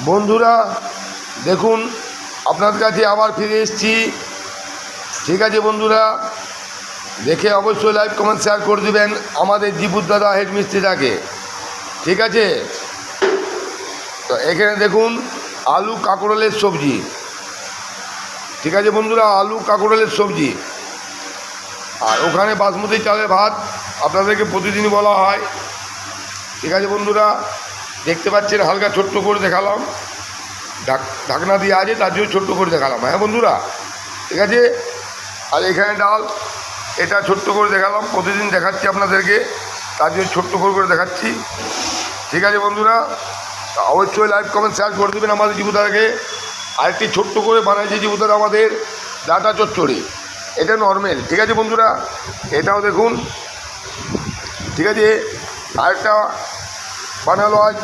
বন্ধুরা দেখুন আপনাদের কাছে আবার ফিরে এসেছি। ঠিক আছে বন্ধুরা, দেখে অবশ্যই লাইক কমেন্ট শেয়ার করে দেবেন আমাদের দীপুর দাদা হেড মিস্ত্রিটাকে। ঠিক আছে, তো এখানে দেখুন আলু কাঁকরোলের সবজি। ঠিক আছে বন্ধুরা, আলু কাঁকরোলের সবজি, আর ওখানে বাসমতি চালের ভাত আপনাদেরকে প্রতিদিনই বলা হয়। ঠিক আছে বন্ধুরা, দেখতে পাচ্ছেন হালকা ছোট্ট করে দেখালাম, ঢাকনা দিয়ে আছে তার জন্য ছোট্ট করে দেখালাম। হ্যাঁ বন্ধুরা, ঠিক আছে। আর এখানে ডাল, এটা ছোট্ট করে দেখালাম, প্রতিদিন দেখাচ্ছি আপনাদেরকে, তার জন্য ছোট্ট করে দেখাচ্ছি। ঠিক আছে বন্ধুরা, অবশ্যই লাইক কমেন্ট শেয়ার করে দেবেন আমাদের জীবুদাকে। আরেকটি ছোট্ট করে বানাইছে জীবুদার আমাদের ডাটা চচ্চড়ি, এটা নর্মাল। ঠিক আছে বন্ধুরা, এটাও দেখুন। ঠিক আছে, আরেকটা বানালো আজ